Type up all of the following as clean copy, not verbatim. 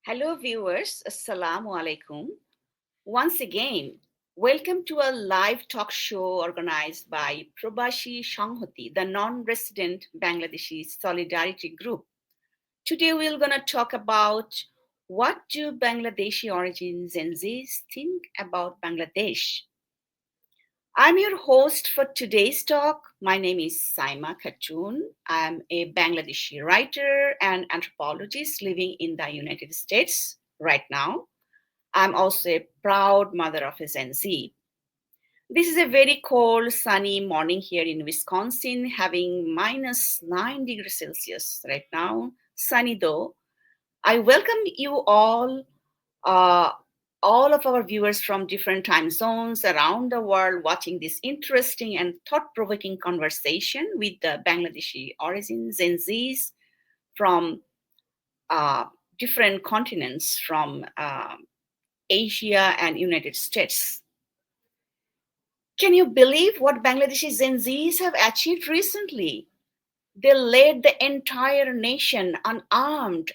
Hello, viewers. Assalamu alaikum. Once again, welcome to a live talk show organized by Probashi Shanghati, the non resident Bangladeshi Solidarity Group. Today, we're going to talk about what do Bangladeshi origin Gen Zs think about Bangladesh. I'm your host for today's talk. My name is Saima Khatun. I'm a Bangladeshi writer and anthropologist living in the United States right now. I'm also a proud mother of a Gen Z. This is a very cold, sunny morning here in Wisconsin, having minus 9 degrees Celsius right now. Sunny though. I welcome you uh, all of our viewers from different time zones around the world watching this interesting and thought provoking conversation with the Bangladeshi origins, Gen Zs from uh, different continents, from Asia and United States. Can you believe what Bangladeshi Gen Zs have achieved recently? They led the entire nation unarmed,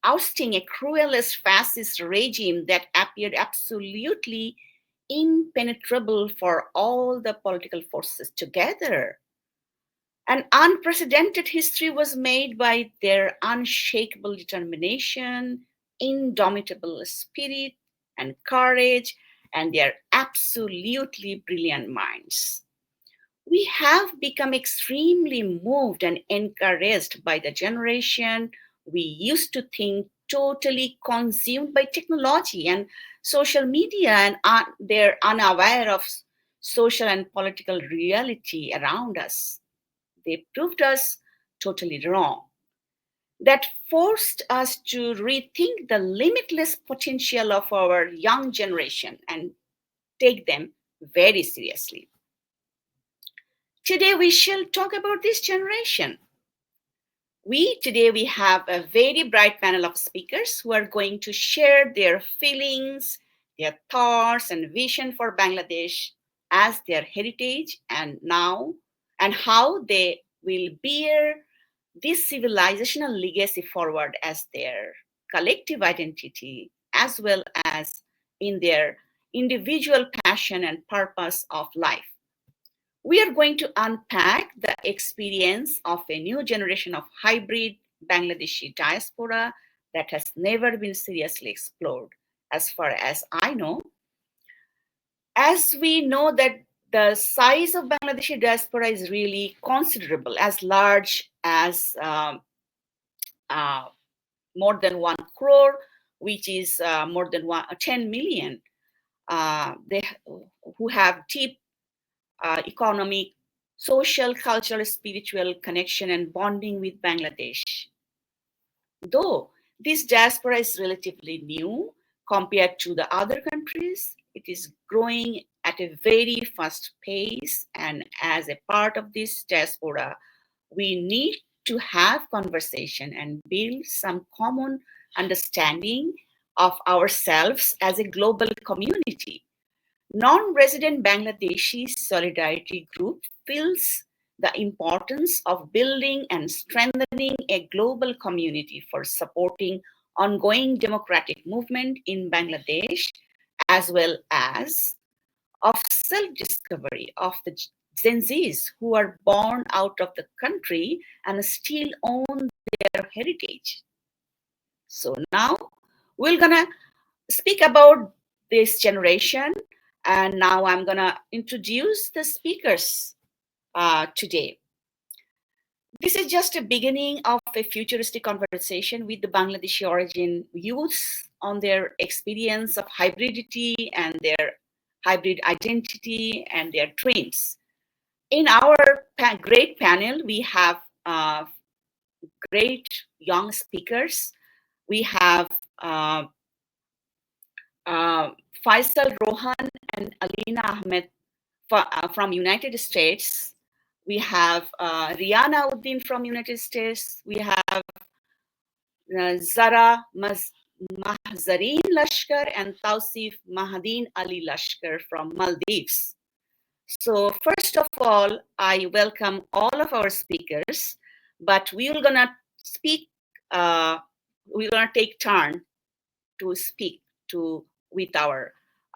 ousting a cruelest fascist regime that appeared absolutely impenetrable for all the political forces together. An unprecedented history was made by their unshakable determination, indomitable spirit, and courage, and their absolutely brilliant minds. We have become extremely moved and encouraged by the generation we used to think totally consumed by technology and social media, and they're unaware of social and political reality around us. They proved us totally wrong. That forced us to rethink the limitless potential of our young generation and take them very seriously. Today we shall talk about this generation. Today we have a very bright panel of speakers who are going to share their feelings, their thoughts and vision for Bangladesh as their heritage and how they will bear this civilizational legacy forward as their collective identity as well as in their individual passion and purpose of life. We are going to unpack the experience of a new generation of hybrid Bangladeshi diaspora that has never been seriously explored, as far as I know. As we know that the size of Bangladeshi diaspora is really considerable, as large as uh, more than 1 crore, which is more than 10 million. They who have deep economic, social, cultural, spiritual connection and bonding with Bangladesh. Though this diaspora is relatively new compared to the other countries, it is growing at a very fast pace. And as a part of this diaspora, we need to have conversation and build some common understanding of ourselves as a global community. Non-resident Bangladeshi Solidarity Group feels the importance of building and strengthening a global community for supporting ongoing democratic movement in Bangladesh, as well as of self-discovery of the Gen Zs who are born out of the country and still own their heritage. So now we're gonna speak about this generation, and now I'm gonna introduce the speakers today. This is just a beginning of a futuristic conversation with the Bangladeshi origin youths on their experience of hybridity and their hybrid identity and their dreams. In our great panel, we have great young speakers. We have uh, uh, Faisal Rohan and Alina Ahmed from United States. We have Riana Uddin from United States. We have Zara Mahzarin Lashkar and Tausif Mahadin Ali Lashkar from Maldives. So first of all, I welcome all of our speakers, but we're gonna speak we're going to take turn to speak with our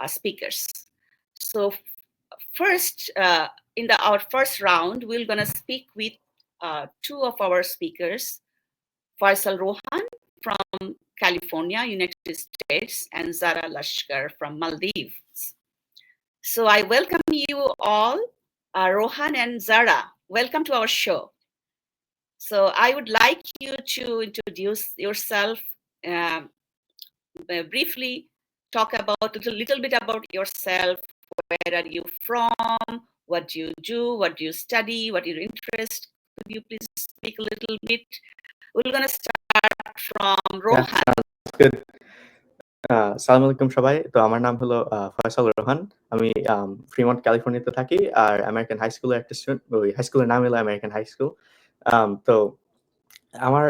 speakers. So first, in our first round, we're going to speak with two of our speakers, Faisal Rohan from California, United States, and Zara Lashkar from Maldives. So I welcome you all, Rohan and Zara. Welcome to our show. So I would like you to introduce yourself, briefly talk about a little bit about yourself. Where are you from? What do you do? What do you study? What are your interests? Could you please speak a little bit? We're going to start from Rohan. Yeah, sounds good. আসসালামু আলাইকুম সবাই। তো আমার নাম হলো ফয়সাল রোহান। আমি Fremont ক্যালিফোর্নিয়াতে থাকি। আর American high স্কুলের একটা স্টুডেন্ট। ওই হাই স্কুলের নাম হলো আমেরিকান হাই স্কুল। তো আমার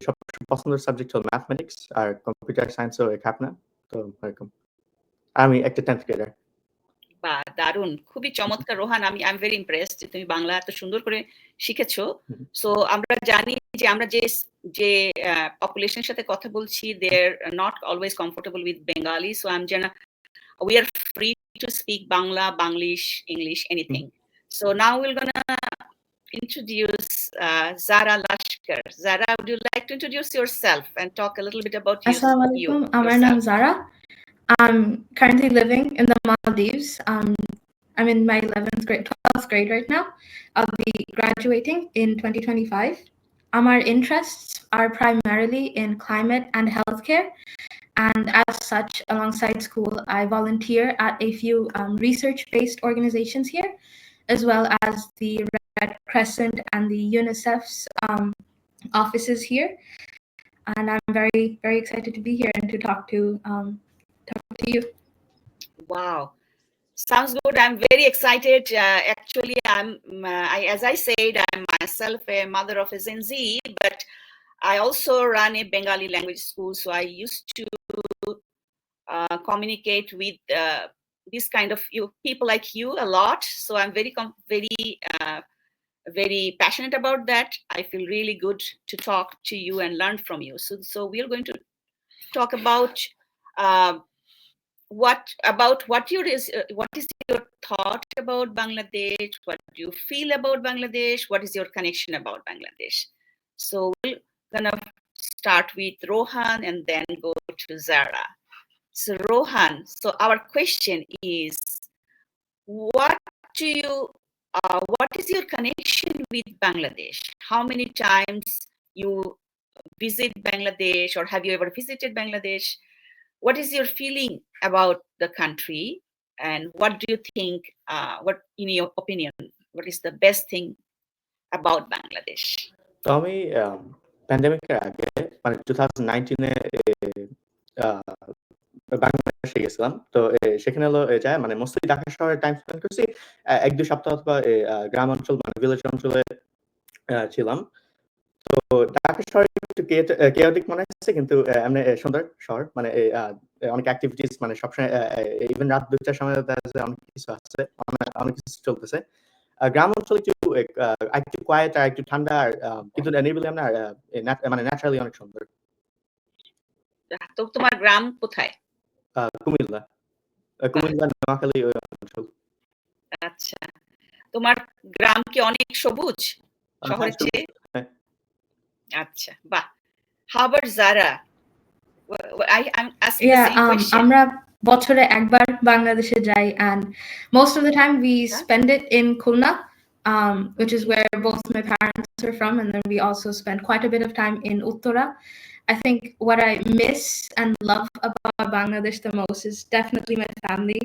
সবচেয়ে পছন্দের সাবজেক্ট হলো ম্যাথমেটিক্স আর কম্পিউটার সায়েন্সও খারাপ না। তো এরকম। আমি একটা 10th গ্রেডার। বাহ! দারুণ। খুবই চমৎকার Rohan. I am very impressed যে তুমি বাংলা এত সুন্দর করে শিখেছো। সো আমরা জানি যে আমরা যে পপুলেশনের সাথে কথা বলছি, they are not always comfortable with Bengali. So we are free to speak Bangla, Banglish, English, anything. So now we're gonna introduce Zara Lashkar. Zara, would you like to introduce yourself and talk a little bit about you? Assalamu alaikum. My name is Zara. I'm currently living in the Maldives. I'm in my 12th grade right now. I'll be graduating in 2025. Our interests are primarily in climate and healthcare. And as such, alongside school, I volunteer at a few research-based organizations here, as well as the Red Crescent and the UNICEF's offices here. And I'm very, very excited to be here and to talk to you. Wow. Sounds good. I'm very excited. Actually, as I said, I'm myself a mother of a Gen Z, but I also run a Bengali language school. So I used to communicate with this kind of people like you a lot. So I'm very passionate about that. I feel really good to talk to you and learn from you. So we're going to talk about what is your thought about Bangladesh? What do you feel about Bangladesh? What is your connection about Bangladesh? So we're gonna start with Rohan and then go to Zara. So Rohan, so our question is, what is your connection with Bangladesh? How many times you visit Bangladesh, or have you ever visited Bangladesh? What is your feeling about the country, and what do you think, what in your opinion, what is the best thing about Bangladesh? তো আমি প্যান্ডেমিকের আগে মানে 2019 বাংলাদেশে গেছিলাম। তো সেখানে হলো যায় মানে মোস্টলি ঢাকা শহরে টাইম স্পেন্ড করছি। ১-২ সপ্তাহ অথবা গ্রাম অঞ্চল মানে ভিলেজ অঞ্চলে ছিলাম। তো ঢাকা শহরে একটু chaotic মনে হচ্ছে, কিন্তু এমনি সুন্দর শহর। মানে অনেক অ্যাক্টিভিটিস মানে সবসময় ইভেন রাত ২টার সময় দেখা যায় অনেক কিছু আছে, অনেক কিছু চলতেছে। গ্রাম অঞ্চলে একটু কোয়েট আর একটু ঠান্ডা, আর কিন্তু নিরিবিলি না, মানে ন্যাচারালি অনেক সুন্দর। তো তোমার গ্রাম কোথায়? কুমিল্লা, নোয়াখালী ওই অঞ্চল। আচ্ছা, তোমার গ্রাম কি অনেক সবুজ শহরের চেয়ে? আচ্ছা, বাহ। How about Zara? I'm asking the same question. আমরা বছরে একবার বাংলাদেশে যাই, and most of the time we spend it in Khulna, which is where both my parents are from, and then we also spend quite a bit of time in Uttara. I think what I miss and love about Bangladesh the most is definitely my family.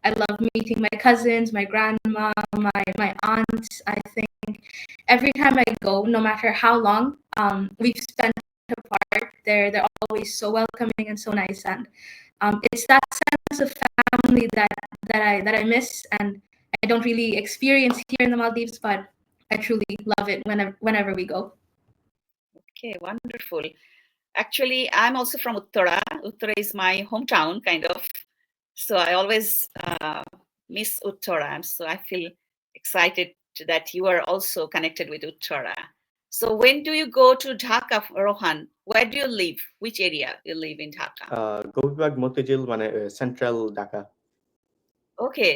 I love meeting my cousins, my grandma, my aunts. I think every time I go, no matter how long we've spent apart, they're always so welcoming and so nice, and it's that sense of family that I miss, and I don't really experience here in the Maldives, but I truly love it whenever we go. Okay, wonderful. Actually, I'm also from Uttara. Uttara is my hometown, kind of. So I always miss Uttara. So I feel excited that you are also connected with Uttara. So when do you go to Dhaka, Rohan? Where do you live? Which area you live in Dhaka? Gopibagh Motijheel মানে central Dhaka. Okay,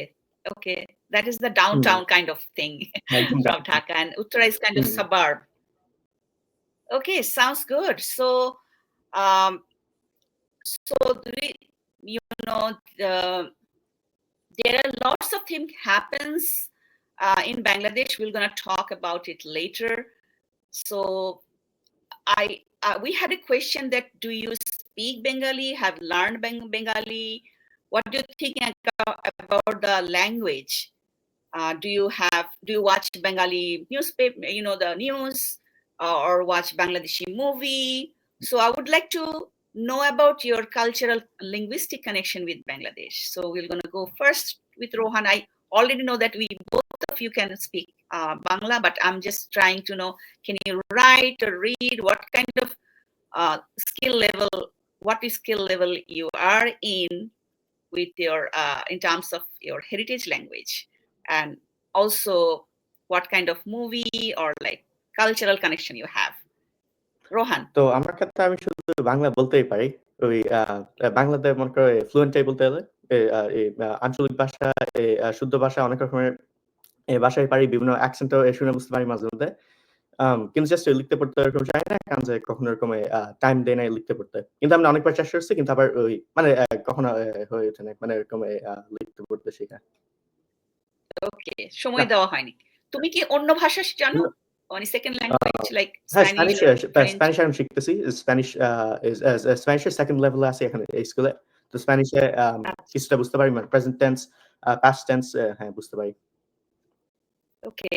okay. That is the hmm, downtown kind of thing একদম from Dhaka. Dhaka, and Uttara is kind of hmm. suburb. Okay, sounds good. So, um, so you know, there are lots of things happens in Bangladesh. We're gonna talk about it later. So, we had a question that do you speak Bengali? Have learned Bengali? What do you think about the language? Do you watch Bengali newspaper, the news, or watch Bangladeshi movie? So I would like to know about your cultural linguistic connection with Bangladesh. So we're going to go first with Rohan. I already know that we both of you can speak Bangla, but I'm just trying to know, can you write or read? What kind of skill level you are in with your in terms of your heritage language, and also what kind of movie or like cultural connection you have. Rohan. তো আমার ক্ষেত্রে আমি শুধু বাংলা বলতেই পারি। ওই বাংলাতে মনে করো ফ্লুয়েন্টলি বলতে গেলে এই আঞ্চলিক ভাষা, শুদ্ধ ভাষা অনেক রকমের ভাষায় পারি। বিভিন্ন অ্যাকসেন্টও শুনে বুঝতে পারি মাঝে মধ্যে। কিন্তু জাস্ট লিখতে পড়তে এরকম জানি না, কারণ যে কখনো এরকম টাইম দেই নাই লিখতে পড়তে। কিন্তু আমি অনেকবার চেষ্টা করছি, কিন্তু আবার ওই মানে কখনো হয়ে ওঠে নাই। মানে এরকম লিখতে পড়তে শেখা। ওকে, সময় দেওয়া হয়নি। তুমি কি অন্য ভাষা জানো? Any second language like হ্যাঁ, Spanish or French? স্প্যানিশ আমি শিখতেছি। স্প্যানিশের সেকেন্ড লেভেলে আছি এখন এই স্কুলে। তো স্প্যানিশে কিছুটা বুঝতে পারি, মানে প্রেজেন্ট টেন্স, পাস্ট টেন্স হ্যাঁ বুঝতে পারি। ওকে।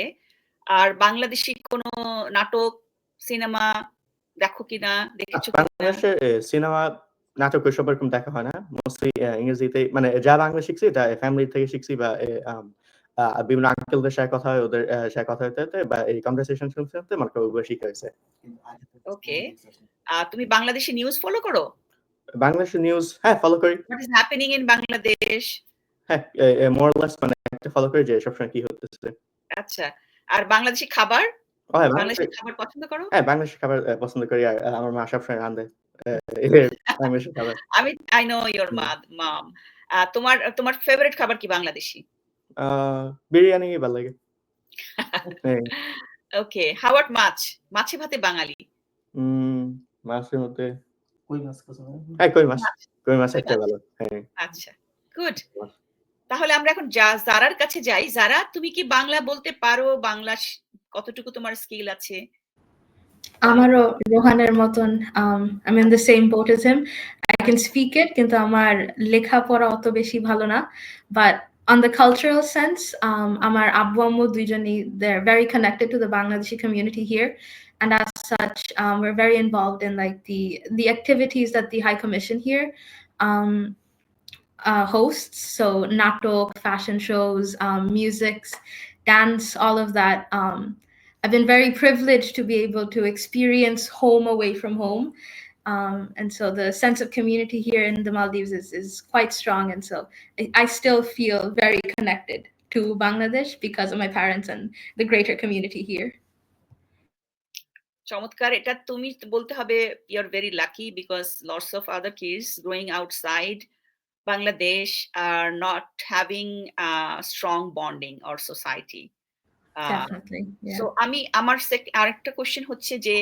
আর বাংলাদেশী কোনো নাটক, সিনেমা দেখো কিনা, দেখেছো কিনা? বাংলাদেশের সিনেমা, নাটক এসব এরকম দেখা হয় না। মোস্টলি ইংরেজিতেই, মানে যা বাংলা শিখছি এটা ফ্যামিলি থেকে শিখছি, বা বিভিন্ন আঙ্কেলদের সাথে কথা হয়, ওদের সাথে কথা হতে বা এই কনভারসেশন শুনতে মনে করো ওগুলো শিখা হইছে। ওকে। তুমি বাংলাদেশি নিউজ ফলো করো? বাংলাদেশের নিউজ হ্যাঁ ফলো করি। What is happening in Bangladesh? হ্যাঁ, মোর অর লেস মানে একটা ফলো করি যে সবসময় কি হতেছে। আচ্ছা। আর বাংলাদেশি খাবার? হ্যাঁ, বাংলাদেশি খাবার পছন্দ করো? হ্যাঁ, বাংলাদেশি খাবার পছন্দ করি। আর আমার মা সবসময় রান্ধে। বাংলাদেশি খাবার। I know your mom. তোমার ফেভারিট খাবার কি বাংলাদেশি? বিরিয়ানি ভালো লাগে। ওকে, how about মাছ? মাছে ভাতে বাঙালি। মাছের মধ্যে কই মাছ পছন্দ। হ্যাঁ, কই মাছ একটা ভালো। হ্যাঁ। আচ্ছা, গুড। তাহলে আমরা এখন জারার কাছে যাই। জারা, তুমি কি বাংলা বলতে পারো? বাংলা কতটুকু তোমার স্কিল আছে? আমারও রোহানের মতন I'm in the same boat as him. I can speak it, কিন্তু আমার লেখাপড়া অত বেশি ভালো না। But on the cultural sense, আমার আব্বু আম্মু দুইজনই, they're very connected to the Bangladeshi community here. And as such, we're very involved in like the activities that the High Commission here hosts. So natok, fashion shows, musics, dance, all of that. I've been very privileged to be able to experience home away from home. And so the sense of community here in the Maldives is quite strong. And so I still feel very connected to Bangladesh because of my parents and the greater community here. চমৎকার। এটা তুমি বলতে হবে you're very lucky because lots of other kids growing outside Bangladesh are not having a strong bonding or society. Definitely. Yeah. So আমার আরেকটা question হচ্ছে যে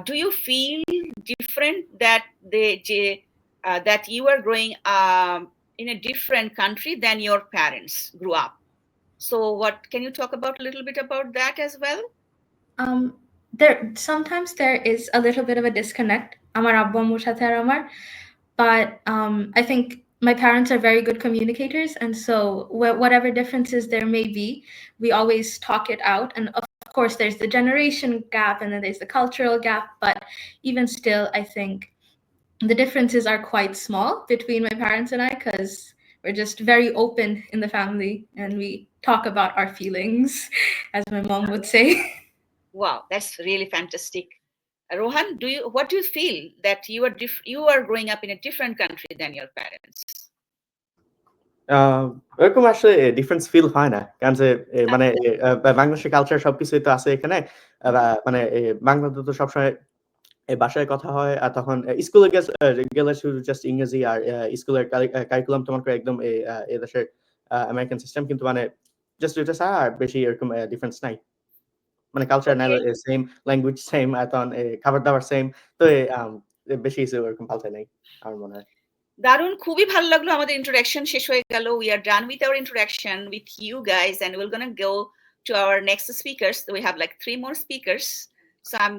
do you feel different that that you are growing in a different country than your parents grew up? So what can you talk about a little bit about that as well? Sometimes there is a little bit of a disconnect amar abbu ammur sathe ar amar, but I think my parents are very good communicators, and so whatever differences there may be, we always talk it out. And of course there's the generation gap and then there's the cultural gap, but even still I think the differences are quite small between my parents and I, because we're just very open in the family and we talk about our feelings, as my mom would say. Wow, that's really fantastic. Rohan, what do you feel that you are growing up in a different country than your parents? ওরকম আসলে difference feel হয় না। কারণ যে মানে বাংলাদেশের culture সবকিছুই তো আছে এখানে। মানে বাংলাতে তো সবসময় বাসায় কথা হয়। আর তখন স্কুলে গেলে শুধু জাস্ট ইংরেজি আর স্কুলের কারিকুলাম তোমার করে একদম এদেশের আমেরিকান সিস্টেম। কিন্তু মানে জাস্ট ওইটা ছাড়া আর বেশি এরকম ডিফারেন্স নাই। মানে কালচার নাই ওকে, সেম, ল্যাঙ্গুয়েজ সেম, তখন খাবার-দাবার সেম। তো বেশি কিছু ওরকম পাল্টায় নাই আমার মনে হয়। দারুণ! খুবই ভালো লাগলো আমাদের introduction শেষ হয়ে গেল। We are done with our introduction with you guys, and we're gonna go to our next speakers. We have like 3 more speakers. So I'm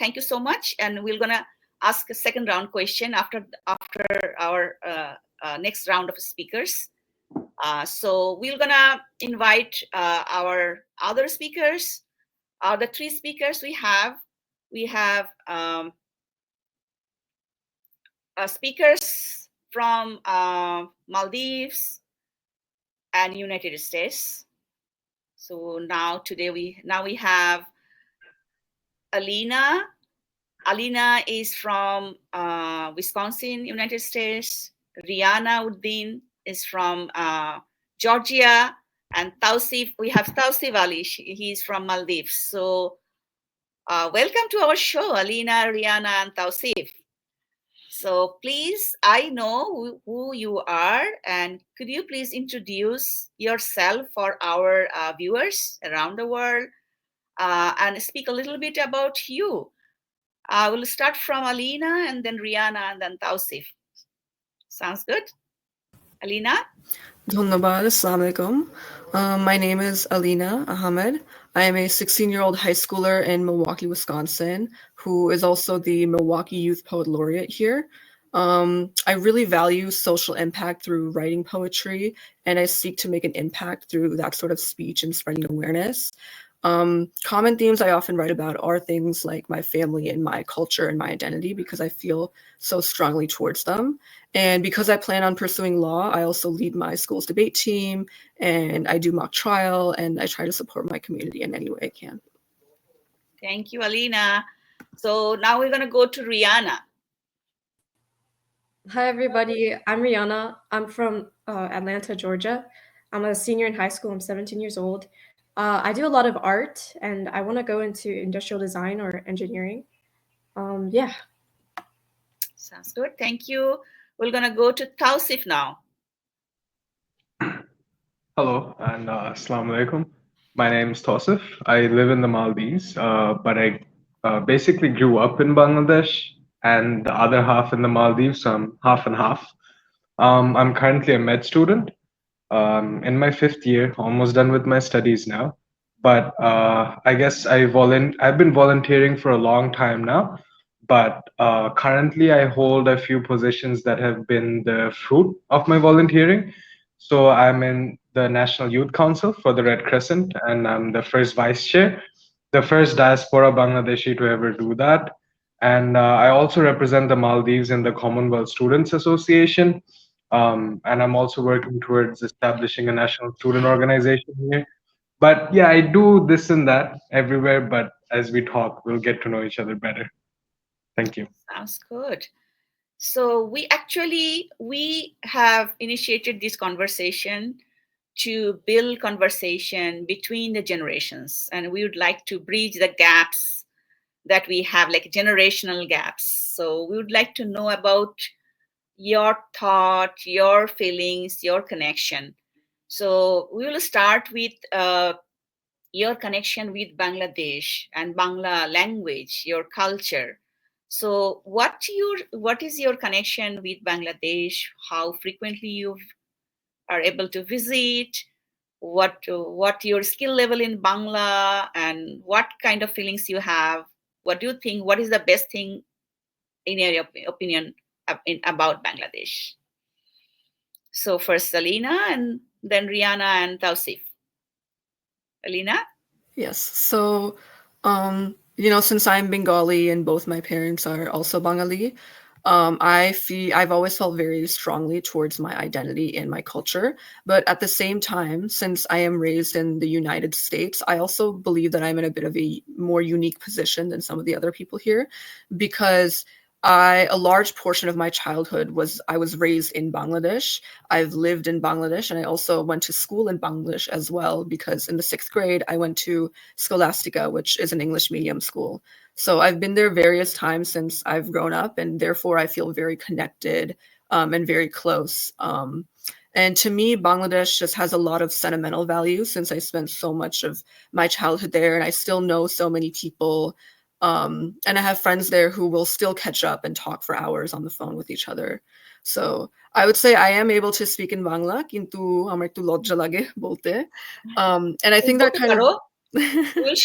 thank you so much, and we're gonna ask a second round question after our next round of speakers. So we're gonna invite our other speakers. The 3 speakers we have. We have speakers from Maldives and United States. So today we have Alina. Alina is from Wisconsin, United States. Rihanna Uddin is from Georgia, and Tausif. We have Tausif Ali. He's from Maldives. So welcome to our show, Alina, Rihanna, and Tausif. So please, I know who you are, and could you please introduce yourself for our viewers around the world and speak a little bit about you? We'll start from Alina and then Rihanna and then Tausif. Sounds good? Alina? Dhonnabad, Assalamu alaikum. My name is Alina Ahmed. I am a 16-year-old high schooler in Milwaukee, Wisconsin, who is also the Milwaukee Youth Poet Laureate here. I really value social impact through writing poetry, and I seek to make an impact through that sort of speech and spreading awareness. Common themes I often write about are things like my family and my culture and my identity because I feel so strongly towards them. And because I plan on pursuing law, I also lead my school's debate team and I do mock trial and I try to support my community in any way I can. Thank you, Alina. So now we're going to go to Rihanna. Hi, everybody. I'm Rihanna. I'm from Atlanta, Georgia. I'm a senior in high school. I'm 17 years old. I do a lot of art, and I want to go into industrial design or engineering. Yeah. Sounds good. Thank you. We're going to go to Tausif now. Hello and Assalamu alaikum. My name is Tausif. I live in the Maldives, but I basically grew up in Bangladesh and the other half in the Maldives, so I'm half and half. I'm currently a med student in my 5th year, almost done with my studies now. But I guess I've been volunteering for a long time now. But currently, I hold a few positions that have been the fruit of my volunteering. So I'm in the National Youth Council for the Red Crescent, and I'm the first vice chair, the first diaspora Bangladeshi to ever do that. And I also represent the Maldives in the Commonwealth Students Association. And I'm also working towards establishing a national student organization here. But yeah, I do this and that everywhere. But as we talk, we'll get to know each other better. Thank you. Sounds good. So we have initiated this conversation to build conversation between the generations, and we would like to bridge the gaps that we have, like generational gaps. So we would like to know about your thought, your feelings, your connection. So we will start with your connection with Bangladesh and Bangla language, your culture. So what is your connection with Bangladesh? How frequently you are able to visit? What your skill level in Bangla, and what kind of feelings you have? What do you think? What is the best thing in your opinion about Bangladesh? So first Alina, and then Rihanna and Tausif. Alina? Yes. So, since I'm Bengali and both my parents are also Bengali, I've always felt very strongly towards my identity and my culture. But at the same time, since I am raised in the United States, I also believe that I'm in a bit of a more unique position than some of the other people here, because a large portion of my childhood I was raised in Bangladesh. I've lived in Bangladesh, and I also went to school in Bangladesh as well, because in the 6th grade, I went to Scholastica, which is an English medium school. So I've been there various times since I've grown up, and therefore I feel very connected and very close. And to me, Bangladesh just has a lot of sentimental value since I spent so much of my childhood there, and I still know so many people. And I have friends there who will still catch up and talk for hours on the phone with each other. So I would say I am able to speak in Bangla, কিন্তু আমার একটু লজ্জা লাগে বলতে. And I think that kind of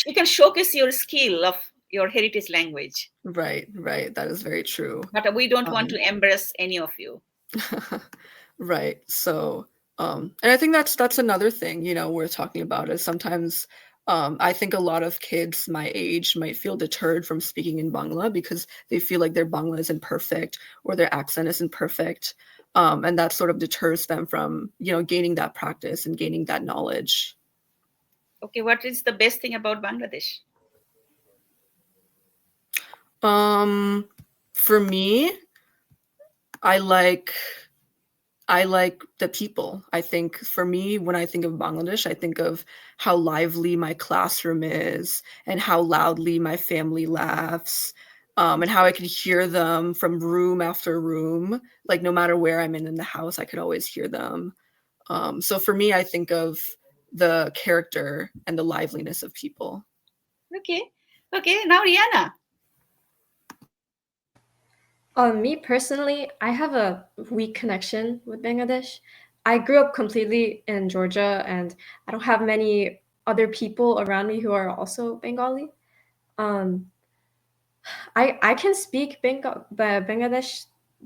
you can showcase your skill of your heritage language. Right. That is very true. But we don't want to embarrass any of you. Right. So, and I think that's another thing, we're talking about is sometimes I think a lot of kids my age might feel deterred from speaking in Bangla because they feel like their Bangla isn't perfect or their accent isn't perfect. And that sort of deters them from, gaining that practice and gaining that knowledge. Okay, what is the best thing about Bangladesh? For me, I like the people. I think for me, when I think of Bangladesh, I think of how lively my classroom is and how loudly my family laughs, and how I could hear them from room after room. Like no matter where I'm in the house, I could always hear them. So for me, I think of the character and the liveliness of people. Okay, now Rihanna. Me personally, I have a weak connection with Bangladesh. I grew up completely in Georgia, and I don't have many other people around me who are also Bengali. I can speak Bangladesh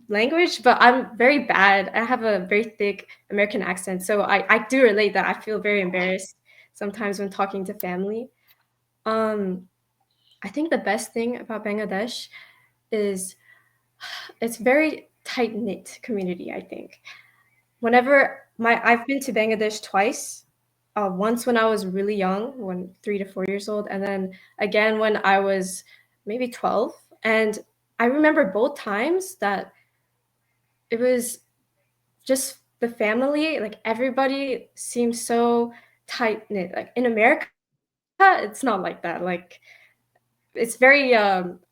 language, but I'm very bad. I have a very thick American accent, so I do relate that I feel very embarrassed sometimes when talking to family. I think the best thing about Bangladesh is it's very tight-knit community, I think. I've been to Bangladesh twice. Once when I was really young, when 3 to 4 years old, and then again when I was maybe 12. And I remember both times that it was just the family, like everybody seems so tight-knit. Like in America, it's not like that. Like it's very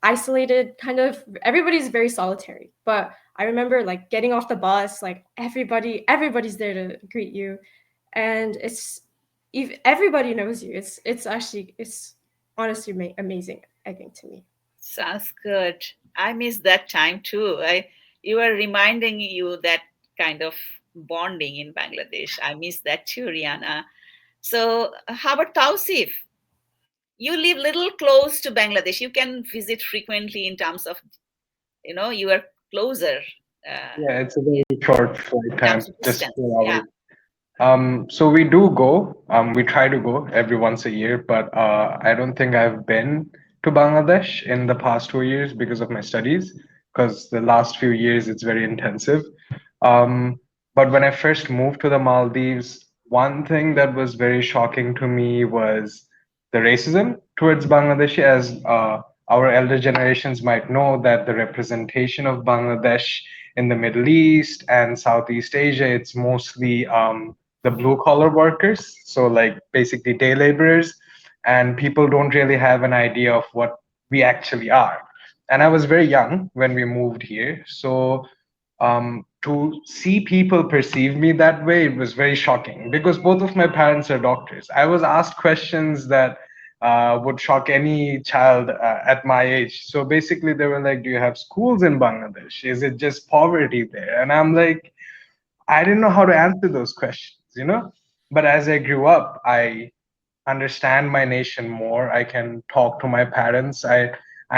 isolated, kind of. Everybody's very solitary. But I remember like getting off the bus, like everybody's there to greet you, and everybody knows you. It's honestly amazing, I think, to me. Sounds good. I miss that time too. You are reminding you that kind of bonding in Bangladesh. I miss that too, Rihanna. So how about Tausif? You live little close to Bangladesh. You can visit frequently in terms of, you are closer. Yeah, it's a very short flight time, just 4 hours. Yeah. So we do go. We try to go every once a year, but I don't think I've been to Bangladesh in the past 2 years because of my studies. Because the last few years it's very intensive. But when I first moved to the Maldives, one thing that was very shocking to me was the racism towards Bangladeshi, as our elder generations might know that the representation of Bangladesh in the Middle East and Southeast Asia, it's mostly the blue collar workers. So like basically day laborers, and people don't really have an idea of what we actually are. And I was very young when we moved here. So to see people perceive me that way, it was very shocking because both of my parents are doctors. I was asked questions that would shock any child at my age. So basically they were like, do you have schools in Bangladesh? Is it just poverty there? And I'm like, I didn't know how to answer those questions, But as I grew up, I understand my nation more. I can talk to my parents.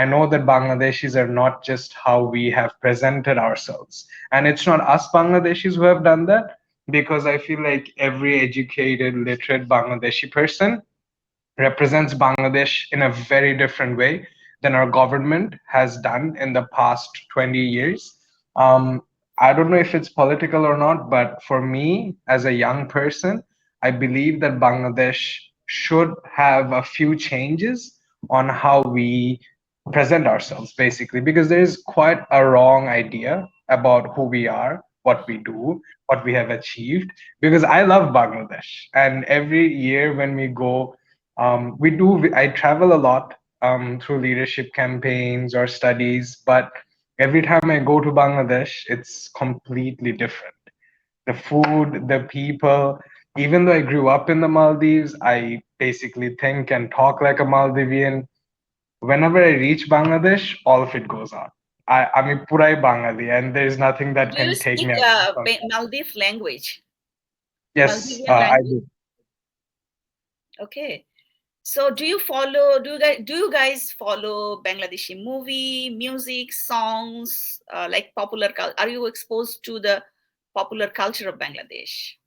I know that Bangladeshis are not just how we have presented ourselves. And it's not us Bangladeshis who have done that, because I feel like every educated, literate Bangladeshi person represents Bangladesh in a very different way than our government has done in the past 20 years. I don't know if it's political or not, but for me, as a young person, I believe that Bangladesh should have a few changes on how we present ourselves basically, because there is quite a wrong idea about who we are, what we do, what we have achieved. Because I love Bangladesh, and every year when we go, I travel a lot through leadership campaigns or studies, but every time I go to Bangladesh, it's completely different. The food, the people. Even though I grew up in the Maldives, I basically think and talk like a Maldivian. Whenever I reach Bangladesh, all of it goes on. I'm purai Bengali, and there's nothing that Do you can take speak me away from that. Maldives language? Yes, Maldivian I language? do. Okay. So do you guys follow Bangladeshi movie, music, songs, like are you exposed to the popular culture of Bangladesh?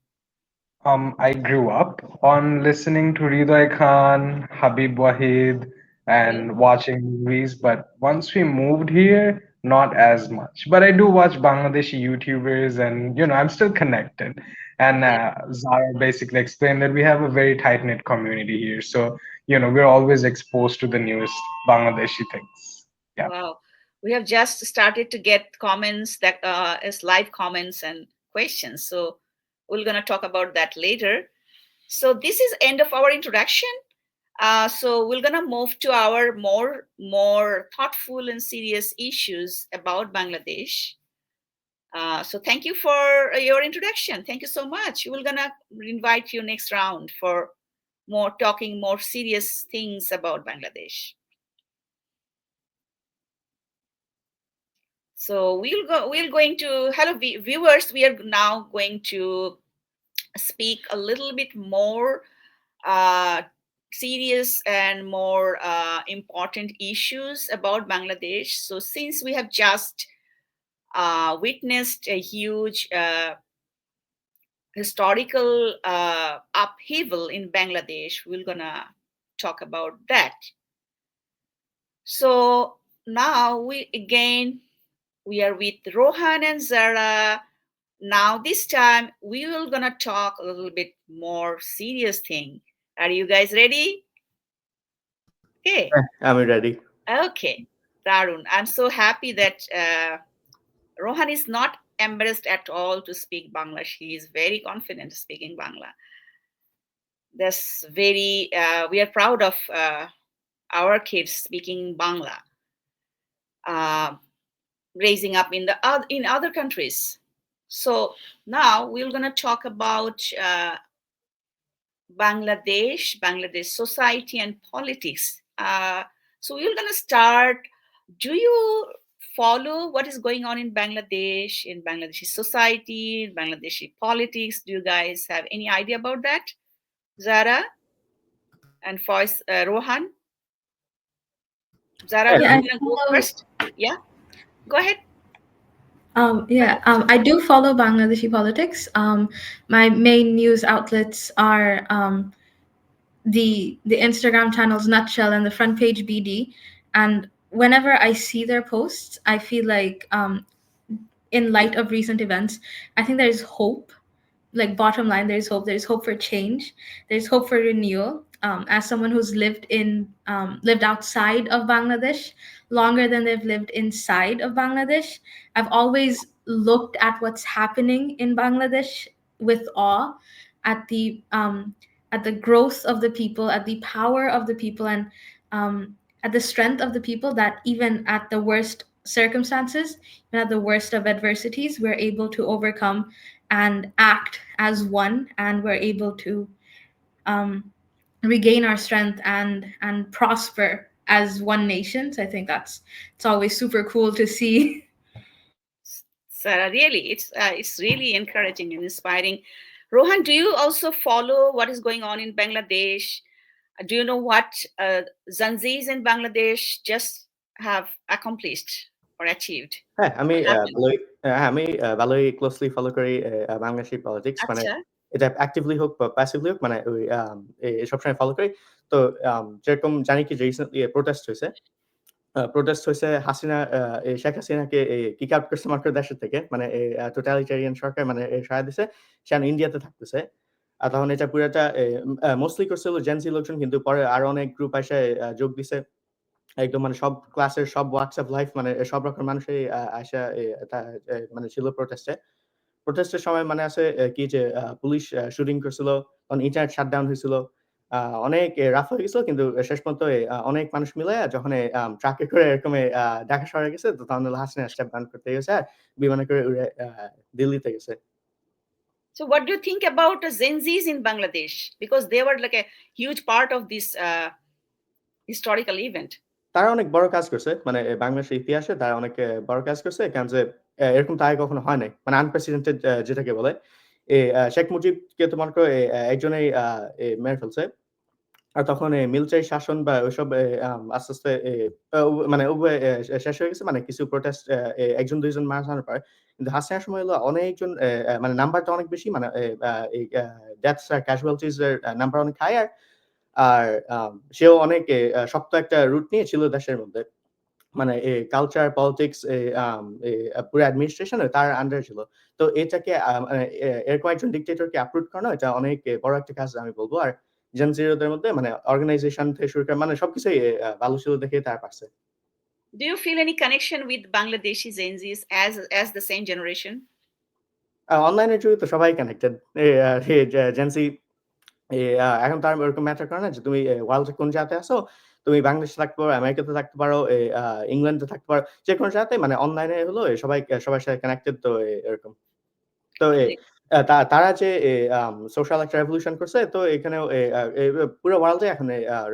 I grew up on listening to Hriday Khan, Habib Wahid, Okay. and watching movies, but once we moved here, not as much. But I do watch Bangladeshi YouTubers, and I'm still connected. And Zara basically explained that we have a very tight-knit community here, so we're always exposed to the newest Bangladeshi things. Yeah. Wow. We have just started to get comments that as live comments and questions. So we're going to talk about that later. So this is end of our introduction. So we're going to move to our more thoughtful and serious issues about Bangladesh. So thank you for your introduction. Thank you so much. We're going to invite you next round for more serious things about Bangladesh. So hello viewers, we are now going to speak a little bit more serious and more important issues about Bangladesh. So since we have just witnessed a huge historical upheaval in Bangladesh, we're gonna talk about that. So now we are with Rohan and Zara. Now this time we will gonna talk a little bit more serious thing. Are you guys ready? Okay. I'm ready. Okay, Tarun. I'm so happy that Rohan is not embarrassed at all to speak Bangla. She is very confident speaking Bangla. That's very. We are proud of our kids speaking Bangla, raising up in other countries. So now we're gonna talk about Bangladesh society and politics. So we're gonna start. Do you follow what is going on in Bangladeshi society, in Bangladeshi politics? Do you guys have any idea about that? Zara and Rohan? Zara, Yeah, you wanna go first? Yeah, go ahead. I do follow Bangladeshi politics. My main news outlets are the Instagram channels Nutshell and the Front Page BD. And whenever I see their posts, I feel like, in light of recent events, I think there is hope. Like, bottom line, there's hope. There's hope for change. There's hope for renewal. As someone who's lived outside of Bangladesh longer than they've lived inside of Bangladesh, I've always looked at what's happening in Bangladesh with awe, at the growth of the people, at the power of the people, and at the strength of the people, that even at the worst circumstances, even at the worst of adversities, we're able to overcome and act as one, and we're able to regain our strength and prosper as one nation. So I think it's always super cool to see. Sarah, really, it's really encouraging and inspiring. Rohan, do you also follow what is going on in Bangladesh? Do you know what Zanzis in Bangladesh just have accomplished or achieved? হ্যাঁ, আমি ভালোই closely follow করি Bangladeshi politics. মানে আচ্ছা। এটা actively হোক বা passively হোক, মানে ওই সবসময় ফলো করি। তো যেরকম জানি কি রিসেন্টলি প্রোটেস্ট হয়েছে শেখ হাসিনাকে কিক আউট করছে মাত্র দেশের থেকে, মানে টোটালিটারিয়ান সরকার মানে সহায় দিছে, সে ইন্ডিয়াতে থাকতেছে। আর তখন এটা পুরাটা মোস্টলি করছিল জেনজি লোকজন, কিন্তু পরে আরো অনেক গ্রুপ এসে যোগ দিছে। একদম মানে সব ক্লাসের সব ওয়াকস অফ লাইফ মানে সব রকম মানুষই আইসা মানে ছিল প্রোটেস্টে। প্রোটেস্টের সময় মানে আছে কি যে পুলিশ শুটিং করছিল, তখন ইন্টারনেট শাটডাউন হইছিল। আ অনেক রাফ হয়ে গেছিল কিন্তু শেষ পর্যন্ত অনেক মানুষ মিলাইয়া যখন ট্রাকে করে এরকম ঢাকা শহরে গেছে তো তখন হলো হাসিনা স্টেপ ডাউন করতে গেছে আর বিমানে করে উড়ে দিল্লিতে গেছে। So, what do you think about Gen Zs in Bangladesh? Because they were like a huge part of this historical event. তারা অনেক বড় কাজ করছে। মানে বাংলাদেশের ইতিহাসে তারা অনেক বড় কাজ করছে। কারণ যে এরকম তো আগে কখনো হয় নাই। মানে আনপ্রেসিডেন্টেড যেটাকে বলে। শেখ মুজিবকে তো মনে করো একজনেই মেরে ফেলছে। আর তখন মিলিটারি শাসন বা ওইসব আস্তে, আস্তে মানে উভয় শেষ হয়ে গেছে। মানে কিছু প্রোটেস্ট ১ জন ২ জন মারা যাওয়ার পরে। কিন্তু হাসিনার সময় হলো অনেকজন মানে নাম্বারটা অনেক বেশি। মানে এই ডেথস আর ক্যাজুয়ালিটিজ এর নাম্বার অনেক হাই আর সেও অনেক শক্ত একটা রুট নিয়ে ছিল দেশের মধ্যে। মানে কালচার, পলিটিক্স পুরো অ্যাডমিনিস্ট্রেশন তার আন্ডারে ছিল। তো এটাকে মানে এরকম একজন ডিক্টেটরকে uproot করানো এটা অনেক বড় একটা কাজ আমি বলব। আর জেন জিরোদের মধ্যে মানে অর্গানাইজেশন থেকে শুরু করে মানে সবকিছুই ভালো ছিল দেখেই তারা পারছে। Do you feel any connection with Bangladeshi Gen Zs as the same generation? অনলাইনের যুগে তো সবাই কানেক্টেড। জেন জি এখন তার ওরকম ম্যাটার করে না যে তুমি ওয়ার্ল্ডের কোন জায়গাতে আছো। তুমি বাংলাদেশে থাকতে পারো, আমেরিকাতে থাকতে পারো, ইংল্যান্ডে থাকতে পারো। যেকোনো জায়গাতে মানে অনলাইনে হলো সবাই সবার সাথে কানেক্টেড তো এরকম। তো তারা যে সোশ্যাল একটা রেভলিউশন করছে তো এখানেও পুরো ওয়ার্ল্ডে এখন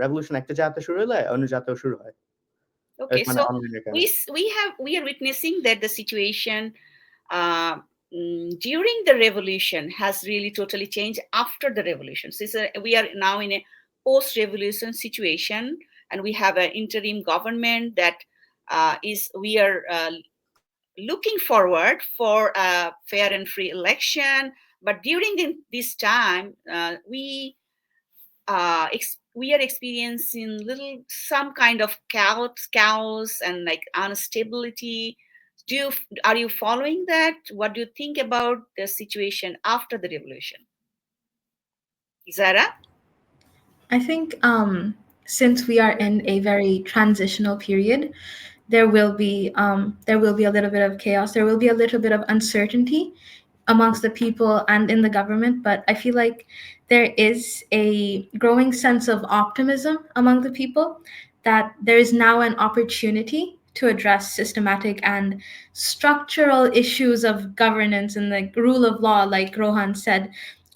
রেভলিউশন একটা জায়গাতে শুরু হলে অন্য জায়গাতেও শুরু হয়। Okay, মানে so অনলাইনের কারণে। we are witnessing that the situation during the revolution has really totally changed after the revolution. So we are now in a post-revolution situation, and we have an interim government that we are looking forward for a fair and free election. But during this time, we are experiencing some kind of chaos and like instability. Are you following that? What do you think about the situation after the revolution? Zara? I think since we are in a very transitional period, there will be a little bit of chaos. There will be a little bit of uncertainty amongst the people and in the government. But I feel like there is a growing sense of optimism among the people that there is now an opportunity to address systematic and structural issues of governance and the rule of law, like Rohan said,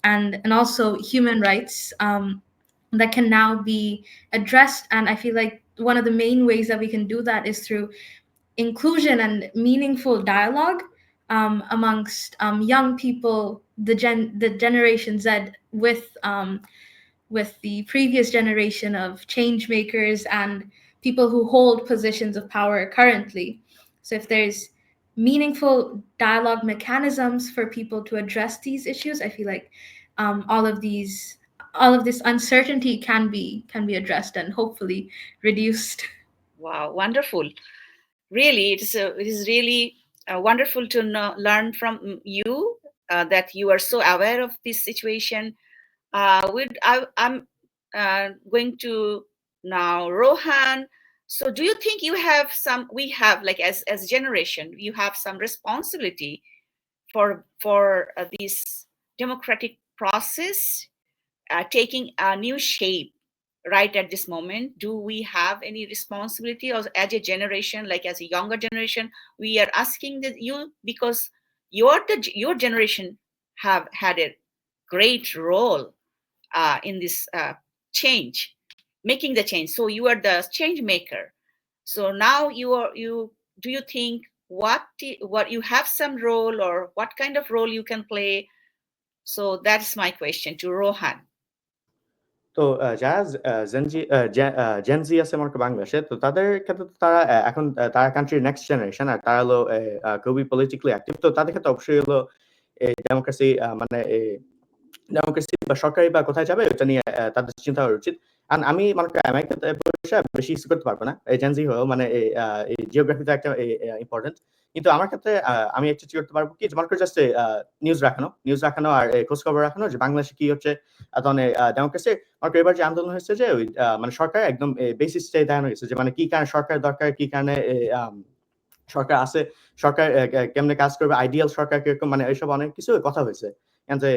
and also human rights that can now be addressed. And I feel like one of the main ways that we can do that is through inclusion and meaningful dialogue amongst young people, the Generation Z, with the previous generation of change makers and people who hold positions of power currently. So if there's meaningful dialogue mechanisms for people to address these issues, I feel like all of this uncertainty can be addressed and hopefully reduced. Wow, wonderful. Really, it is really wonderful to learn from you that you are so aware of this situation. I'm going to now Rohan. So do you think we have like as a generation, you have some responsibility for this democratic process taking a new shape right at this moment? Do we have any responsibility as a generation, like as a younger generation? We are asking you because your generation have had a great role in this change, making the change. So you are the change maker. So now do you think what you have some role, or what kind of role you can play? So that's my question to Rohan. তো যারা gen জি আছে মনে করো বাংলাদেশে, তো তাদের ক্ষেত্রে তো তারা এখন তারা কান্ট্রির নেক্সট জেনারেশন আর তারা হলো খুবই পলিটিক্যালি অ্যাক্টিভ। তো তাদের ক্ষেত্রে অবশ্যই হলো ডেমোক্রেসি মানে ডেমোক্রেসি বা সরকারি বা কোথায় যাবে ওটা নিয়ে তাদের চিন্তা করা উচিত। আর আমি মনে করি আমেরিকাতে বসে বেশি কিছু করতে পারবো না। জেন জি হয়েও মানে এই জিওগ্রাফিটা একটা ইম্পর্টেন্ট। কিন্তু আমার ক্ষেত্রে আমি একটা চেষ্টা করতে পারবো কি যে মনে করি জাস্ট নিউজ রাখানো আর খোঁজ খবর রাখানো যে বাংলাদেশে কি হচ্ছে ধরনের ডেমোক্রেসি। মনে করি এবার যে আন্দোলন হয়েছে যে ওই মানে সরকার একদম বেসিসটাই দেখানো গেছে যে মানে কি কারণে সরকার দরকার, কি কারণে সরকার আছে, সরকার কেমনে কাজ করবে, আইডিয়াল সরকার কিরকম, মানে এইসব অনেক কিছু কথা হয়েছে। যে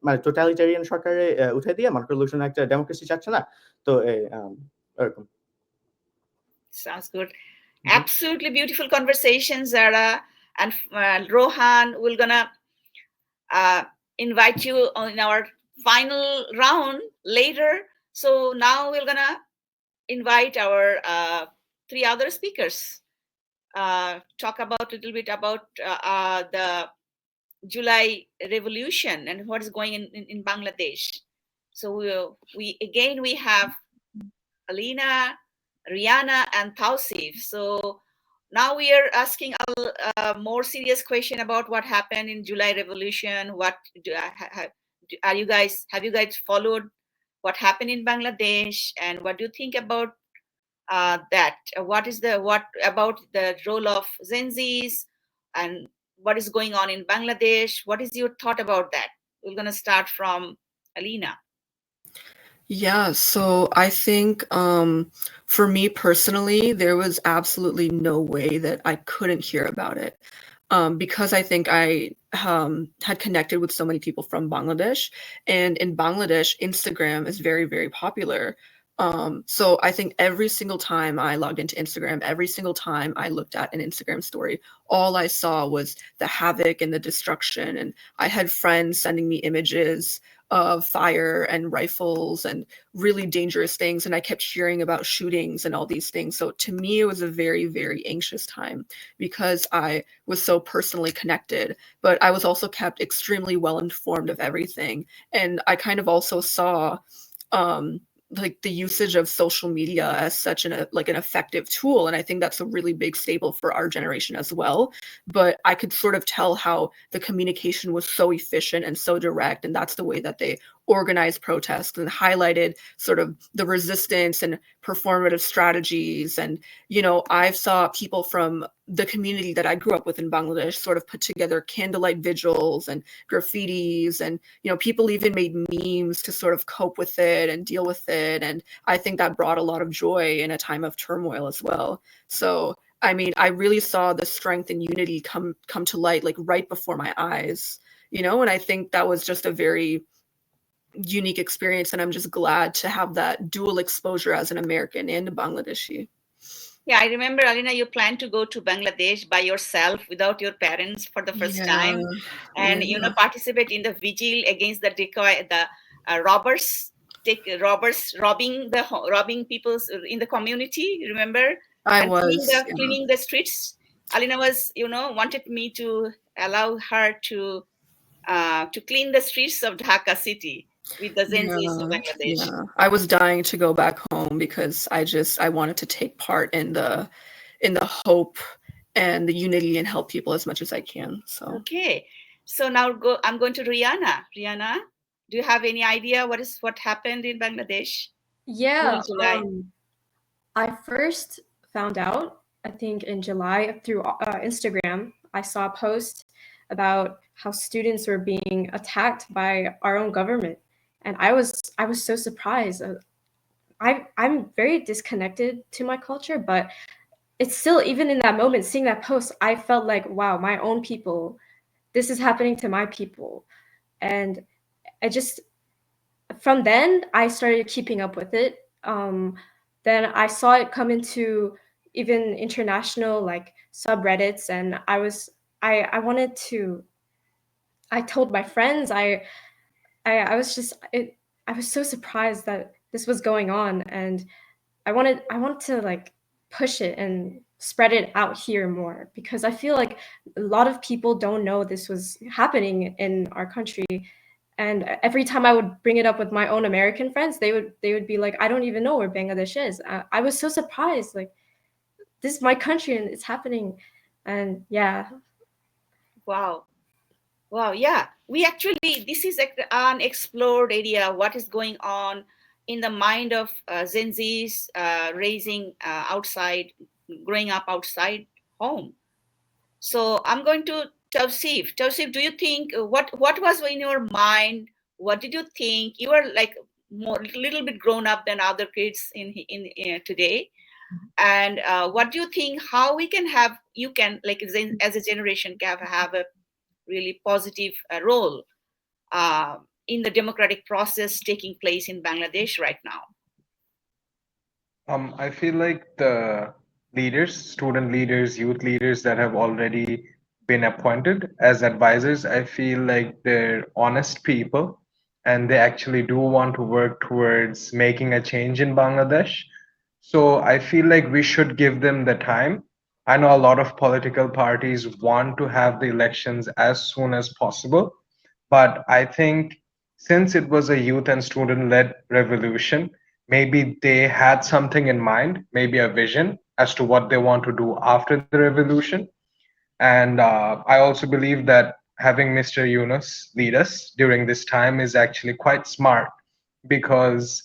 মানে টোটালিটারিয়ান সরকারে উঠে দিয়ে মনে করি লোকজন একটা ডেমোক্রেসি চাচ্ছে না, তো এরকম। Sounds good. Absolutely beautiful conversation, Zara and Rohan. We're gonna invite you in our final round later. So now we're gonna invite our 3 other speakers. Talk about a little bit about the July revolution and what is going in Bangladesh. So we have Alina, Rihanna, and Tausif. So now we are asking a more serious question about what happened in July revolution. What have you guys followed what happened in Bangladesh, and what do you think about that? What about the role of Gen Zs, and what is going on in Bangladesh? What is your thought about that? We're going to start from Alina. Yeah, so I think for me personally, there was absolutely no way that I couldn't hear about it. Because I think I had connected with so many people from Bangladesh, and in Bangladesh, Instagram is very, very popular. So I think every single time I logged into Instagram, every single time I looked at an Instagram story, all I saw was the havoc and the destruction. And I had friends sending me images of fire and rifles and really dangerous things. And I kept hearing about shootings and all these things. So to me, it was a very, very anxious time because I was so personally connected, but I was also kept extremely well informed of everything. And I kind of also saw like the usage of social media as such an effective tool. And I think that's a really big staple for our generation as well. But I could sort of tell how the communication was so efficient and so direct. And that's the way that they organized protests and highlighted sort of the resistance and performative strategies. And, you know, I saw people from the community that I grew up with in Bangladesh sort of put together candlelight vigils and graffitis, and, you know, people even made memes to sort of cope with it and deal with it. And I think that brought a lot of joy in a time of turmoil as well. So, I mean, I really saw the strength and unity come to light like right before my eyes, you know, and I think that was just a very unique experience, and I'm just glad to have that dual exposure as an American and a Bangladeshi. Yeah, I remember, Alina, you planned to go to Bangladesh by yourself without your parents for the first time, and you know, participate in the vigil against the robbers robbing people in the community. Remember? Cleaning the streets. Alina was, you know, wanted me to allow her to clean the streets of Dhaka city with the Gen Zs of Bangladesh. Yeah. I was dying to go back home because I wanted to take part in the hope and the unity and help people as much as I can. So okay, so now I'm going to Rihanna. Rihanna, do you have any idea what happened in Bangladesh? Yeah, I first found out, I think in July, through Instagram. I saw a post about how students were being attacked by our own government, and I was so surprised. I'm very disconnected to my culture, but it's still, even in that moment, seeing that post, I felt like, wow, my own people, this is happening to my people. And I just, from then, I started keeping up with it. Then I saw it come into even international like subreddits, and I wanted to, I told my friends, I was so surprised that this was going on, and I wanted to like push it and spread it out here more, because I feel like a lot of people don't know this was happening in our country. And every time I would bring it up with my own American friends, they would be like, I don't even know where Bangladesh is. I was so surprised, like, this is my country and it's happening. And yeah. Wow, yeah, we actually, this is an unexplored area, what is going on in the mind of Gen Zs growing up outside home. So I'm going to Tawsif. Tawsif, do you think what was in your mind? What did you think? You are like more little bit grown up than other kids in today. And what do you think? How we can have you can like as a generation can have a really positive role in the democratic process taking place in Bangladesh right now? I feel like the leaders, student leaders, youth leaders that have already been appointed as advisors, I feel like they're honest people and they actually do want to work towards making a change in Bangladesh. So I feel like we should give them the time. I know a lot of political parties want to have the elections as soon as possible, but I think since it was a youth and student led revolution, maybe they had something in mind, maybe a vision as to what they want to do after the revolution. And I also believe that having Mr. Yunus lead us during this time is actually quite smart because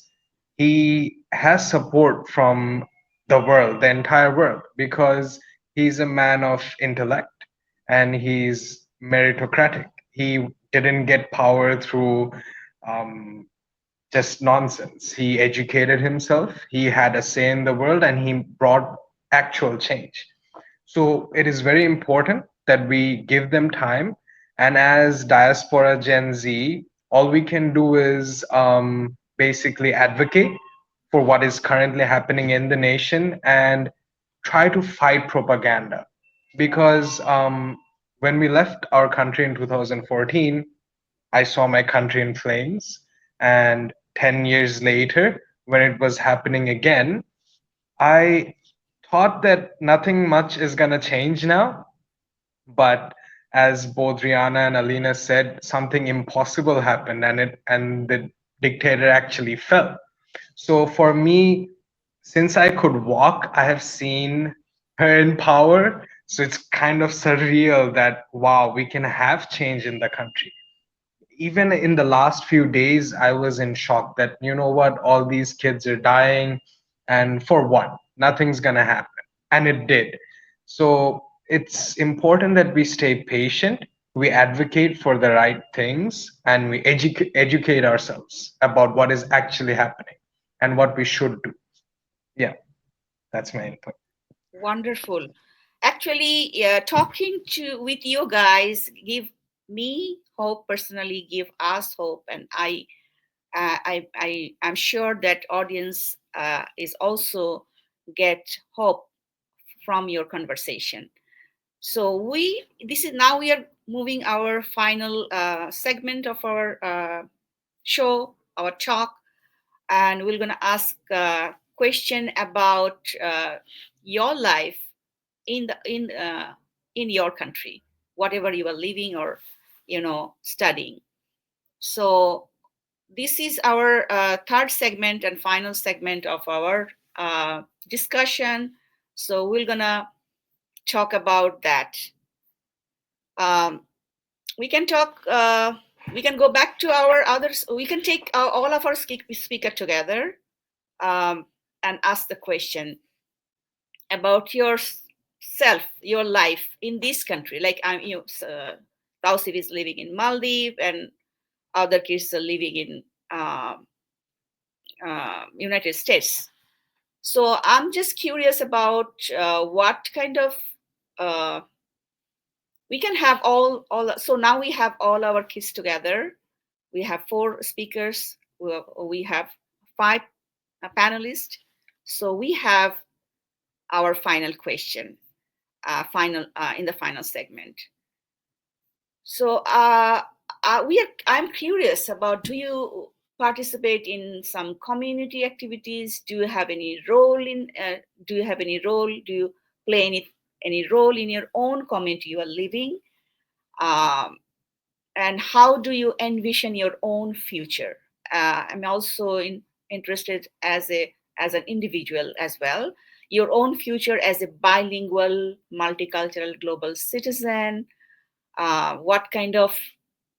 he has support from the world, the entire world, because he's a man of intellect and he's meritocratic. He didn't get power through um, just nonsense. He educated himself, he had a say in the world, and he brought actual change. So it is very important that we give them time. And as diaspora Gen Z, all we can do is basically advocate for what is currently happening in the nation and try to fight propaganda. Because when we left our country in 2014, I saw my country in flames. And 10 years later, when it was happening again, I thought that nothing much is going to change now. But as both Rihanna and Alina said, something impossible happened and the dictator actually fell. So for me, since I could walk, I have seen her in power. So it's kind of surreal that, wow, we can have change in the country. Even in the last few days, I was in shock that, you know what, all these kids are dying. And for what? Nothing's going to happen. And it did. So it's important that we stay patient, we advocate for the right things, and we educate ourselves about what is actually happening and what we should do. Yeah, that's my input. Wonderful. Actually, talking with you guys give me hope personally, give us hope, and I'm sure that audience is also get hope from your conversation. So this is now we are moving our final segment of our show, our talk, and we're going to ask a question about your life in your country, whatever you are living or studying. So this is our third segment and final segment of our discussion. So we're gonna talk about that. We can talk. We can go back to our others. We can take all of our speaker together and ask the question about yourself, your life in this country. Like Tawsif is living in Maldives, and other kids are living in United States. So I'm just curious about what kind of we can have all. So now we have all our kids together. We have 4 speakers. We have 5 panelists. So we have our final question, in the final segment. So I'm curious about, do you participate in some community activities? Do you have any role do you play any role in your own community you are living? And how do you envision your own future? I'm also interested as an individual as well, your own future as a bilingual, multicultural global citizen. What kind of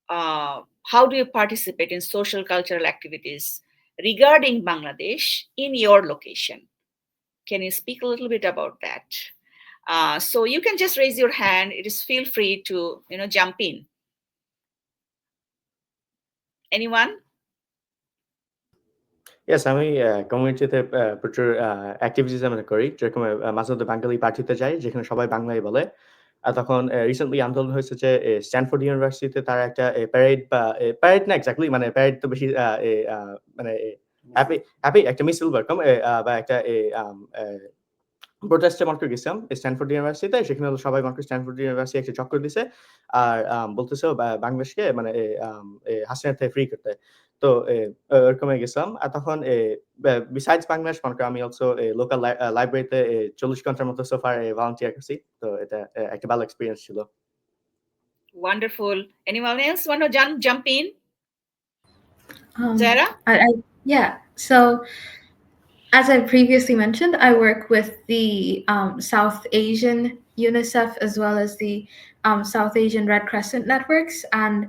how do you participate in social cultural activities regarding Bangladesh in your location? Can you speak a little bit about that? So you can just raise your hand. It is feel free to jump in. Anyone? Yes, আমি কমিউনিটিতে প্রচুর activities আমরা করি। যেরকম মাঝে মধ্যে বাঙালি পার্টিতে যাই, যেখানে সবাই বাংলাই বলে। তখন রিসেন্টলি আন্দোলন হয়েছে যে স্ট্যানফোর্ড ইউনিভার্সিটিতে তারা একটা প্যারেড বা প্যারেড না এক্সাক্টলি, মানে প্যারেড তো বেশি মানে হ্যাপি একটা মিছিল ওয়েলকাম বা একটা প্রোটেস্টে মনে করে গেছিলাম স্ট্যানফোর্ড ইউনিভার্সিটিতে। সেখানে হলো সবাই মনে করে স্ট্যানফোর্ড ইউনিভার্সিটি একটা চক্কর দিছে। আর বলতেছে বাংলাদেশকে মানে হাসিনা থেকে ফ্রি করতে। তো ওরকমই গেছিলাম। আর তখন বিসাইডস বাংলাদেশ মনে করেন আমি অলসো লোকাল লাইব্রেরিতে 40 ঘন্টার মতো সো ফার ভলান্টিয়ার করছি। তো এটা একটা ভালো এক্সপেরিয়েন্স ছিল। Wonderful. Anyone else want to jump in? Um, Sarah? Yeah. So, as I previously mentioned, I work with the South Asian UNICEF as well as the South Asian Red Crescent networks, and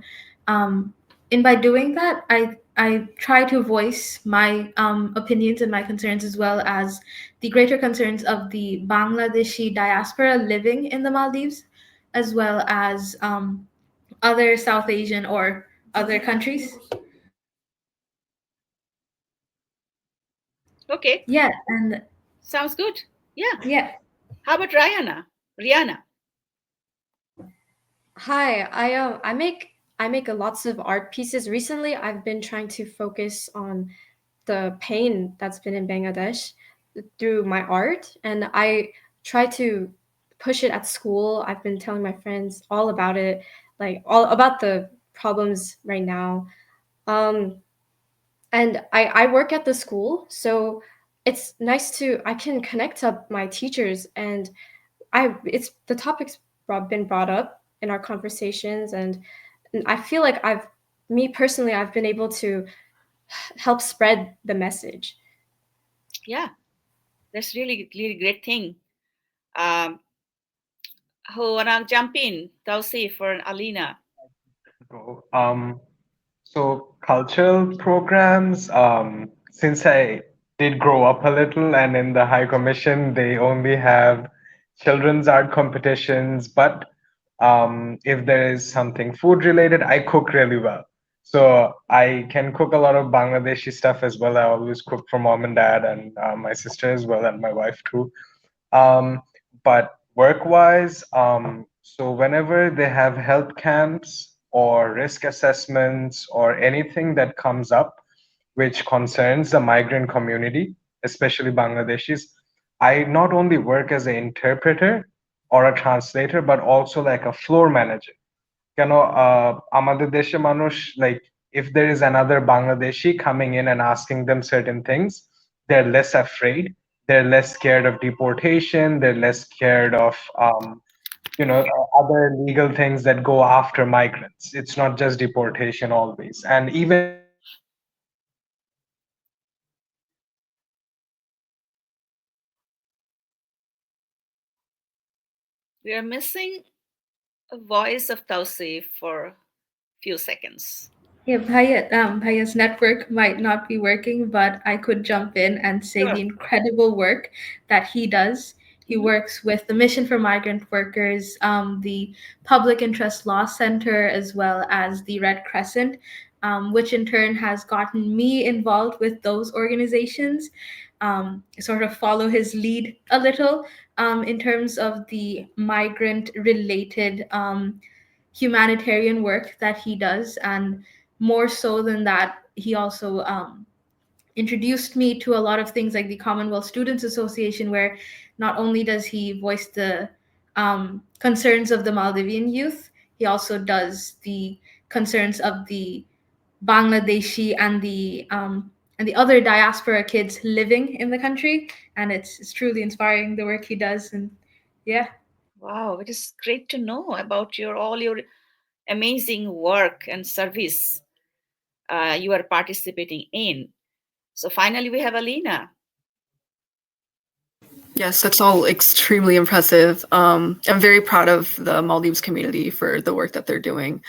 by doing that, I try to voice my opinions and my concerns, as well as the greater concerns of the Bangladeshi diaspora living in the Maldives, as well as other South Asian or other countries. Okay. Yeah, and Sounds good. Yeah. yeah. How about Rihanna? Hi, I make lots of art pieces. Recently, I've been trying to focus on the pain that's been in Bangladesh through my art, and I try to push it at school. I've been telling my friends all about it, like all about the problems right now. And I work at the school, so it's nice I can connect up my teachers, and it's the topics been brought up in our conversations, and I feel like me personally, I've been able to help spread the message. Yeah, that's really great thing. Who wanna jump in? Tausif or Alina? So cultural programs, since I did grow up a little, and in the High Commission, they only have children's art competitions. But if there is something food related, I cook really well. So I can cook a lot of Bangladeshi stuff as well. I always cook for mom and dad and my sister as well, and my wife too. But work-wise, so whenever they have health camps or risk assessments or anything that comes up which concerns the migrant community, especially Bangladeshis, I not only work as an interpreter or a translator, but also like a floor manager. Amader deshe manush, like if there is another Bangladeshi coming in and asking them certain things, they're less afraid. They're less scared of deportation. They're less scared of other legal things that go after migrants. It's not just deportation always. And even We are missing a voice of Tausif for a few seconds. Yeah, Bhaya's network might not be working, but I could jump in and say Sure. the incredible work that he does. He works with the Mission for Migrant Workers, the Public Interest Law Center, as well as the Red Crescent, which in turn has gotten me involved with those organizations, sort of follow his lead a little in terms of the migrant-related humanitarian work that he does. And more so than that, he also introduced me to a lot of things like the Commonwealth Students Association, where not only does he voice the concerns of the Maldivian youth, he also does the concerns of the Bangladeshi and the other diaspora kids living in the country. And it's truly inspiring, the work he does. And yeah. Wow, it is great to know about all your amazing work and service you are participating in. So finally, we have Alina. Yes, that's all extremely impressive. I'm very proud of the Maldives community for the work that they're doing.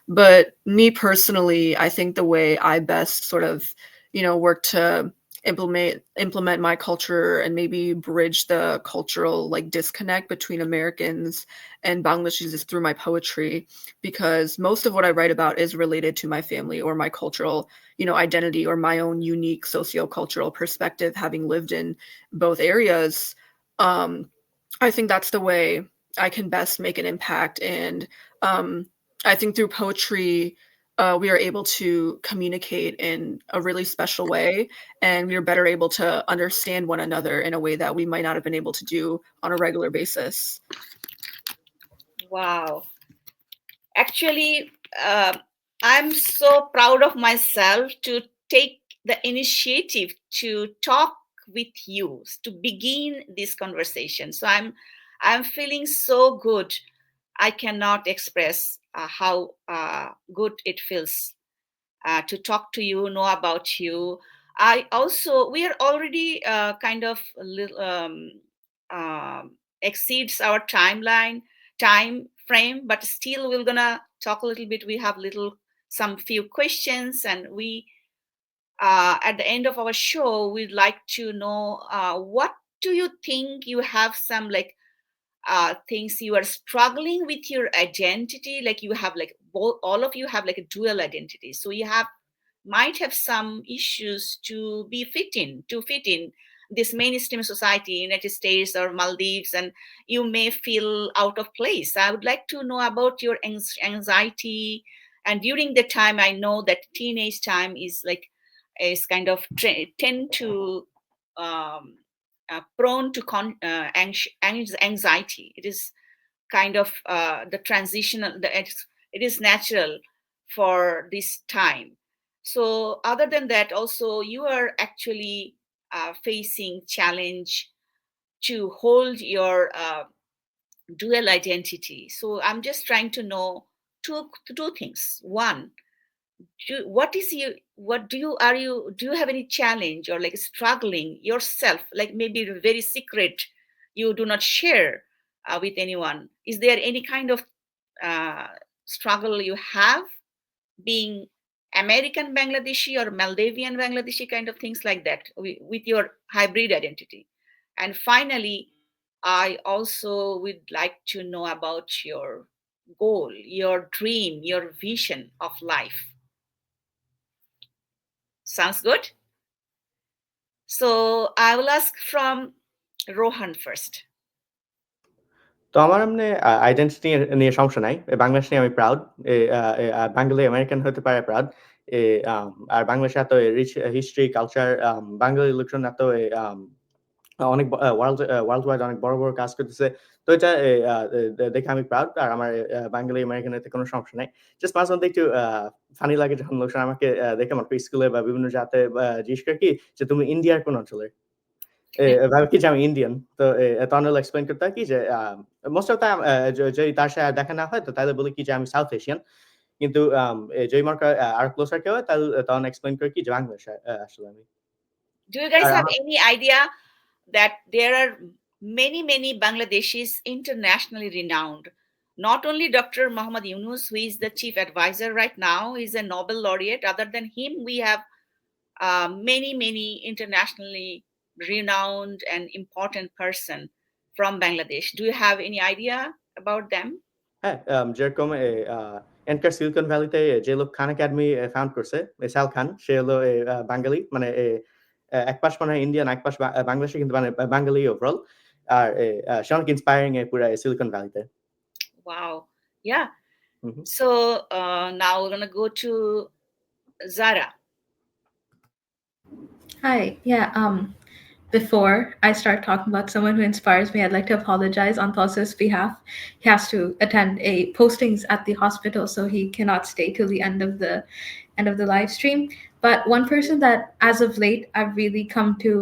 But me personally, I think the way I best sort of, work to implement my culture and maybe bridge the cultural like disconnect between Americans and Bangladeshis is through my poetry, because most of what I write about is related to my family or my cultural, identity or my own unique socio-cultural perspective, having lived in both areas. I think that's the way I can best make an impact. And I think through poetry, we are able to communicate in a really special way, and we are better able to understand one another in a way that we might not have been able to do on a regular basis. Wow. Actually, I'm so proud of myself to take the initiative to talk with you, to begin this conversation. So I'm feeling so good. I cannot express how good it feels to talk to you, know about you. We are already kind of exceeds our time frame, but still we're gonna talk a little bit. We have some few questions, and we at the end of our show, we'd like to know what do you think you have some things you are struggling with your identity, like you have all of you have a dual identity, so you might have some issues to fit in this mainstream society, United States or Maldives, and you may feel out of place. I would like to know about your anxiety. And during the time, I know that teenage time is kind of tend to prone to anxiety. It is kind of the transitional, it is natural for this time. So other than that, also you are actually facing challenge to hold your dual identity. So I'm just trying to know two things. One, do you have any challenge or struggling yourself, maybe very secret you do not share with anyone? Is there any kind of struggle you have being American Bangladeshi or Maldivian Bangladeshi, kind of things like that, with your hybrid identity? And finally, I also would like to know about your goal, your dream, your vision of life. Sounds good? So I will ask from Rohan first. তো আমার এমনি identity নিয়ে সমস্যা নাই। বাংলাদেশ নিয়ে আমি proud. বাঙালি American হতে পারে প্রাউড। আর বাংলাদেশে এত রিচ হিস্ট্রি, কালচার, বাঙালি লোকজন এত অনেক ওয়ার্ল্ড ওয়াইড অনেক বড় কাজ করতেছে। তো এটা দেখে আমি প্রাউড। আর আমার বাঙালি আমেরিকান এতে কোনো সমস্যা নাই। জাস্ট মাঝে মধ্যে একটু ফানি লাগে যখন লোকজন আমাকে দেখে আমার স্কুলে বা বিভিন্ন জাতে জিজ্ঞেস করে কি যে, "তুমি ইন্ডিয়ার কোন অঞ্চলের?" ভাবে কি যে আমি ইন্ডিয়ান। তো তখন হলো এক্সপ্লেইন করতে হয় কি যে মোস্ট অফ টাইম যদি তার সাথে দেখা না হয় তো তাহলে বলি কি যে আমি সাউথ এশিয়ান। কিন্তু যদি মনে করেন আরো ক্লোজার কেউ হয় তাহলে তখন এক্সপ্লেইন করি কি যে বাংলাদেশ আসলে আমি। Do you guys have any idea that there are many Bangladeshis internationally renowned? Not only Dr. Muhammad Yunus, who is the chief advisor right now, is a Nobel laureate. Other than him, we have many internationally renowned and important person from Bangladesh. Do you have any idea about them? হ্যাঁ, যেরকম এনকার silicon ভ্যালিতে যে লোক খান academy found করছে, সাল খান, সে হলো বাঙালি। মানে এক পাশ মনে হয় ইন্ডিয়ান, এক পাশ বাংলাদেশী, কিন্তু মানে বাঙালি ওভারঅল। আর সে অনেক ইন্সপায়ারিং পুরা silicon ভ্যালিতে। Wow. Yeah. Mm-hmm. So now we're gonna go to Zara. Hi. Yeah. Before I start talking about someone who inspires me, I'd like to apologize on Thos's behalf. He has to attend a postings at the hospital, so he cannot stay till the end of the live stream. But one person that, as of late, I've really come to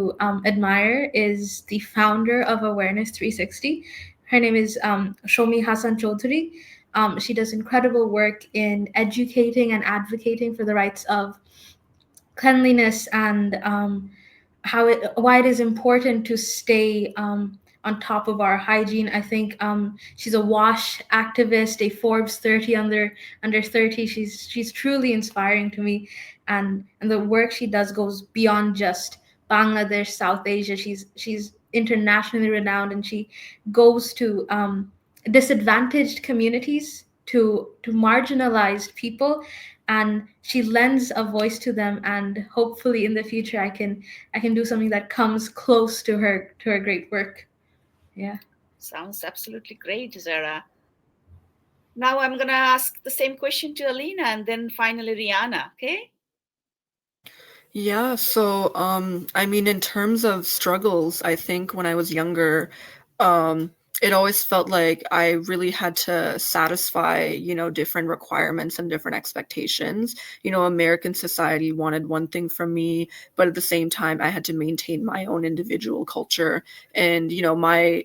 admire is the founder of Awareness 360. Her name is Shomi Hassan Chaudhary. She does incredible work in educating and advocating for the rights of cleanliness and why it is important to stay on top of our hygiene. I think she's a WASH activist, a Forbes 30 under 30. She's truly inspiring to me, and the work she does goes beyond just Bangladesh, South Asia. She's internationally renowned, and she goes to disadvantaged communities, to marginalized people, and she lends a voice to them. And hopefully in the future I can do something that comes close to her great work. Yeah. Sounds absolutely great, Zara. Now I'm going to ask the same question to Alina and then finally Rihanna, okay? Yeah, so I mean, in terms of struggles, I think when I was younger, it always felt like I really had to satisfy, different requirements and different expectations. American society wanted one thing from me, but at the same time, I had to maintain my own individual culture and, my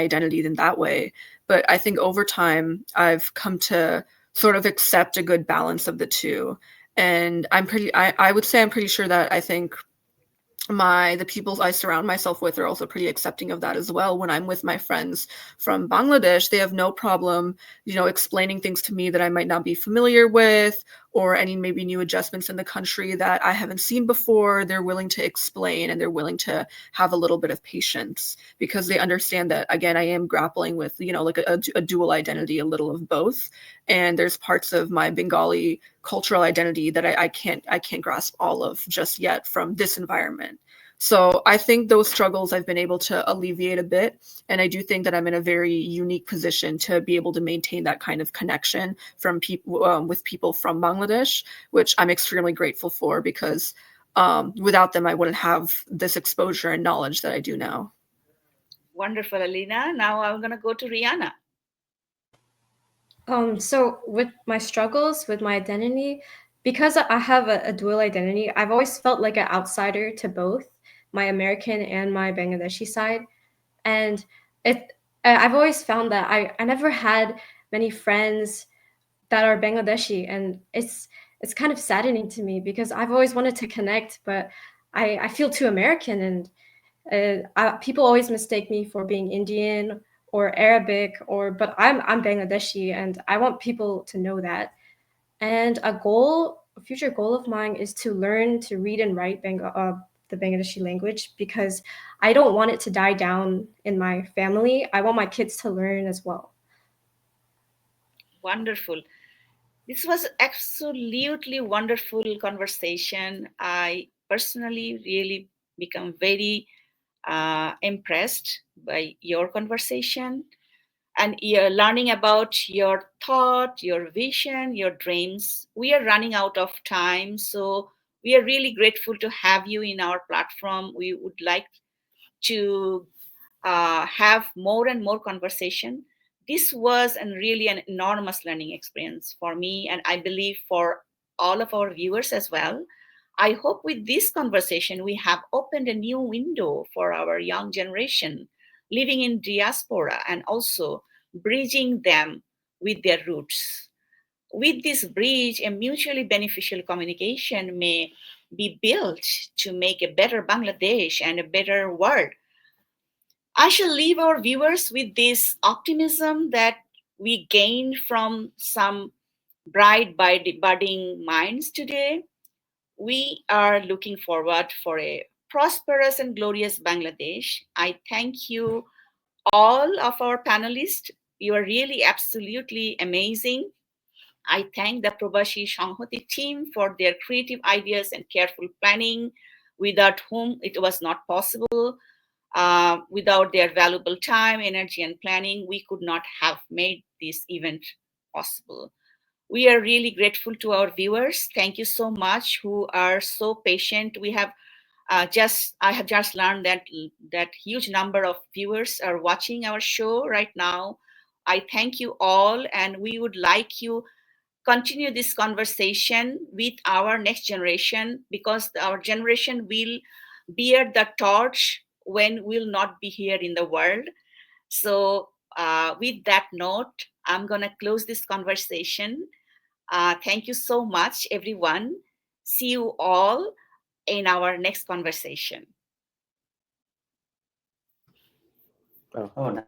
identity in that way. But I think over time, I've come to sort of accept a good balance of the two. And I would say I'm pretty sure that I think the people I surround myself with are also pretty accepting of that as well. When I'm with my friends from Bangladesh, they have no problem, explaining things to me that I might not be familiar with, or any maybe new adjustments in the country that I haven't seen before. They're willing to explain, and they're willing to have a little bit of patience, because they understand that, again, I am grappling with, like a dual identity, a little of both. And there's parts of my Bengali cultural identity that I can't grasp all of just yet from this environment. So I think those struggles I've been able to alleviate a bit. And I do think that I'm in a very unique position to be able to maintain that kind of connection from people with people from Bangladesh, which I'm extremely grateful for, because without them, I wouldn't have this exposure and knowledge that I do now. Wonderful, Alina. Now I'm going to go to Rihanna. So with my struggles with my identity, because I have a dual identity, I've always felt like an outsider to both my American and my Bangladeshi side. And I've always found that I never had many friends that are Bangladeshi, and it's kind of saddening to me, because I've always wanted to connect, but I feel too American, and people always mistake me for being Indian or Arabic, but I'm Bangladeshi, and I want people to know that. And a future goal of mine is to learn to read and write the Bangladeshi language, because I don't want it to die down in my family. I want my kids to learn as well. Wonderful. This was absolutely wonderful conversation. I personally really become very impressed by your conversation, and you're learning about your thought, your vision, your dreams. We are running out of time, so we are really grateful to have you in our platform. We would like to have more and more conversation. This was really an enormous learning experience for me, and I believe for all of our viewers as well. I hope with this conversation we have opened a new window for our young generation living in diaspora, and also bridging them with their roots. With this bridge, a mutually beneficial communication may be built to make a better Bangladesh and a better world. I shall leave our viewers with this optimism that we gained from some bright budding minds today. We are looking forward for a prosperous and glorious Bangladesh. I thank you all of our panelists. You are really absolutely amazing. I thank the Probashi Shanghati team for their creative ideas and careful planning, without whom it was not possible. Without their valuable time, energy, and planning, we could not have made this event possible. We are really grateful to our viewers. Thank you so much, who are so patient. I have just learned that huge number of viewers are watching our show right now. I thank you all, and we would like you continue this conversation with our next generation, because our generation will bear the torch when we'll not be here in the world. So with that note, I'm going to close this conversation. Thank you so much, everyone. See you all in our next conversation. Oh,